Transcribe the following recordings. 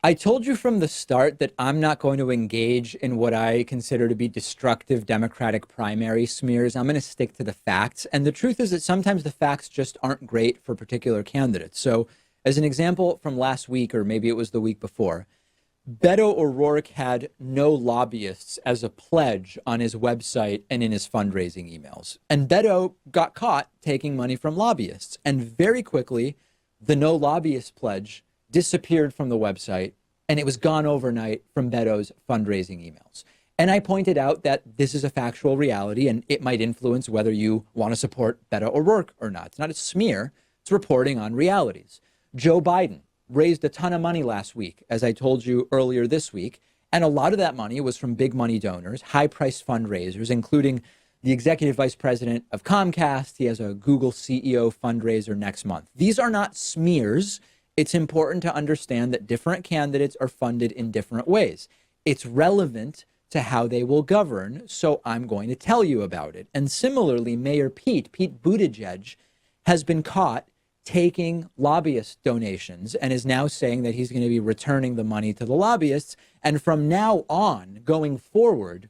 I told you from the start that I'm not going to engage in what I consider to be destructive Democratic primary smears. I'm going to stick to the facts. And the truth is that sometimes the facts just aren't great for particular candidates. So, as an example from last week, or maybe it was the week before, Beto O'Rourke had no lobbyists as a pledge on his website and in his fundraising emails. And Beto got caught taking money from lobbyists. And very quickly, the no lobbyist pledge disappeared from the website, and it was gone overnight from Beto's fundraising emails. And I pointed out that this is a factual reality, and it might influence whether you want to support Beto O'Rourke or not. It's not a smear, it's reporting on realities. Joe Biden raised a ton of money last week, as I told you earlier this week, and a lot of that money was from big money donors, high-priced fundraisers, including the executive vice president of Comcast. He has a Google CEO fundraiser next month. These are not smears. It's important to understand that different candidates are funded in different ways. It's relevant to how they will govern, so I'm going to tell you about it. And similarly, Mayor Pete Buttigieg, has been caught taking lobbyist donations and is now saying that he's going to be returning the money to the lobbyists. And from now on, going forward,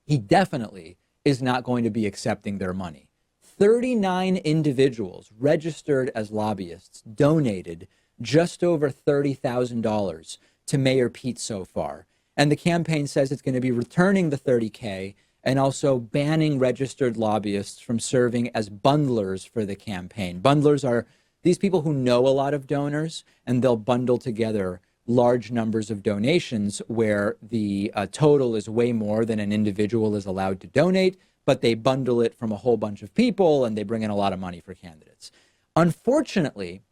he definitely is not going to be accepting their money. 39 individuals registered as lobbyists donated just over $30,000 to Mayor Pete so far. And the campaign says it's going to be returning the 30K and also banning registered lobbyists from serving as bundlers for the campaign. Bundlers are these people who know a lot of donors, and they'll bundle together large numbers of donations where the total is way more than an individual is allowed to donate, but they bundle it from a whole bunch of people and they bring in a lot of money for candidates. Unfortunately,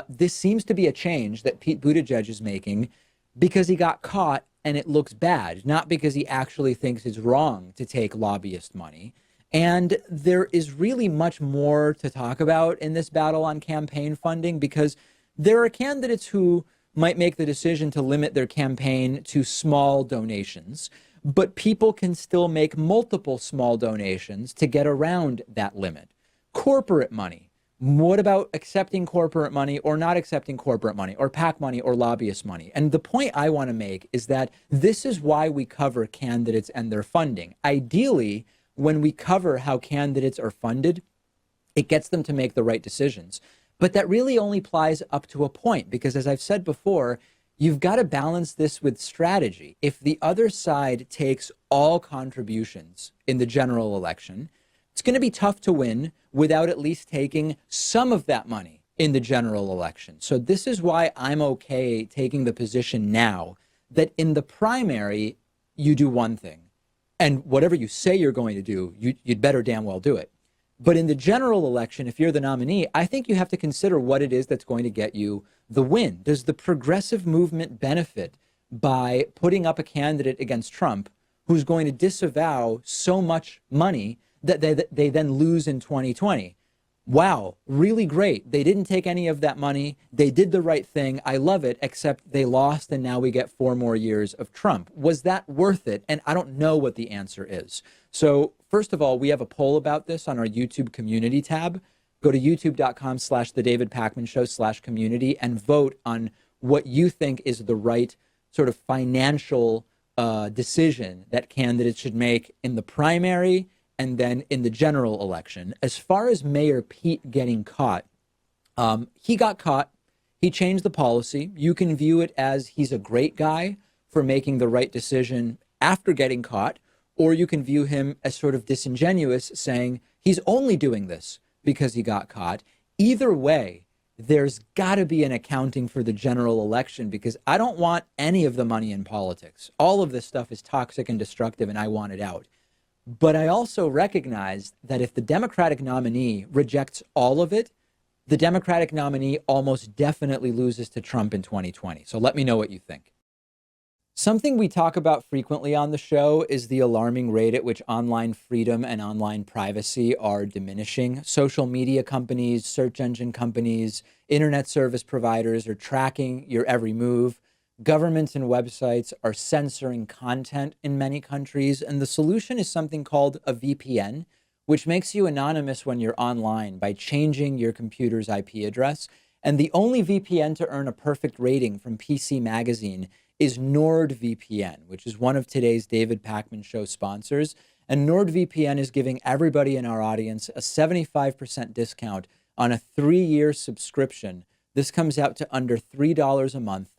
this seems to be a change that Pete Buttigieg is making because he got caught and it looks bad, not because he actually thinks it's wrong to take lobbyist money. And there is really much more to talk about in this battle on campaign funding, because there are candidates who might make the decision to limit their campaign to small donations, but people can still make multiple small donations to get around that limit. Corporate money. What about accepting corporate money or not accepting corporate money or PAC money or lobbyist money? And the point I want to make is that this is why we cover candidates and their funding. Ideally, when we cover how candidates are funded, it gets them to make the right decisions. But that really only applies up to a point, because as I've said before, you've got to balance this with strategy. If the other side takes all contributions in the general election, it's going to be tough to win without at least taking some of that money in the general election. So this is why I'm okay taking the position now that in the primary, you do one thing. And whatever you say you're going to do, you'd better damn well do it. But in the general election, if you're the nominee, I think you have to consider what it is that's going to get you the win. Does the progressive movement benefit by putting up a candidate against Trump who's going to disavow so much money that they then lose in 2020? Wow, really great. They didn't take any of that money. They did the right thing. I love it, except they lost and now we get 4 more years of Trump. Was that worth it? And I don't know what the answer is. So first of all, we have a poll about this on our YouTube community tab. Go to youtube.com/The David Pakman Show/community and vote on what you think is the right sort of financial decision that candidates should make in the primary and then in the general election. As far as Mayor Pete getting caught, he got caught. He changed the policy. You can view it as he's a great guy for making the right decision after getting caught, or you can view him as sort of disingenuous, saying he's only doing this because he got caught. Either way, there's got to be an accounting for the general election, because I don't want any of the money in politics. All of this stuff is toxic and destructive, and I want it out. But I also recognize that if the Democratic nominee rejects all of it, the Democratic nominee almost definitely loses to Trump in 2020. So let me know what you think. Something we talk about frequently on the show is the alarming rate at which online freedom and online privacy are diminishing. Social media companies, search engine companies, internet service providers are tracking your every move. Governments and websites are censoring content in many countries, and the solution is something called a VPN, which makes you anonymous when you're online by changing your computer's IP address. And the only VPN to earn a perfect rating from PC Magazine is NordVPN, which is one of today's David Pakman Show sponsors. And NordVPN is giving everybody in our audience a 75% discount on a 3-year subscription. This comes out to under $3 a month.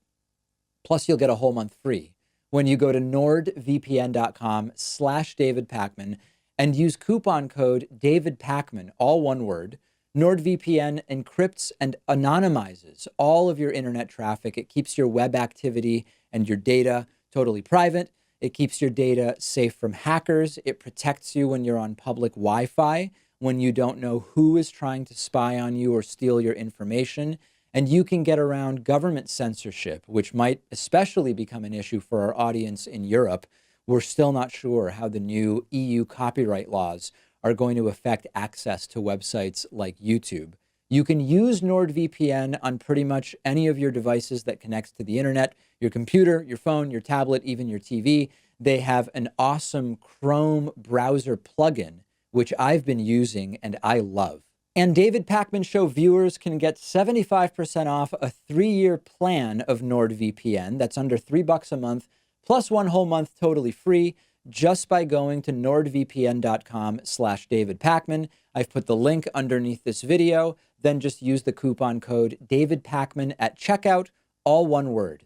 Plus, you'll get a whole month free when you go to nordvpn.com/David Pakman and use coupon code David Pakman, all one word. NordVPN encrypts and anonymizes all of your internet traffic. It keeps your web activity and your data totally private. It keeps your data safe from hackers. It protects you when you're on public Wi-Fi, when you don't know who is trying to spy on you or steal your information. And you can get around government censorship, which might especially become an issue for our audience in Europe. We're still not sure how the new EU copyright laws are going to affect access to websites like YouTube. You can use NordVPN on pretty much any of your devices that connects to the internet, your computer, your phone, your tablet, even your TV. They have an awesome Chrome browser plugin, which I've been using and I love. And David Pakman Show viewers can get 75% off a 3-year plan of NordVPN. That's under $3 a month, plus 1 whole month totally free, just by going to nordvpn.com/David Pakman. I've put the link underneath this video. Then just use the coupon code David Pakman at checkout, all one word.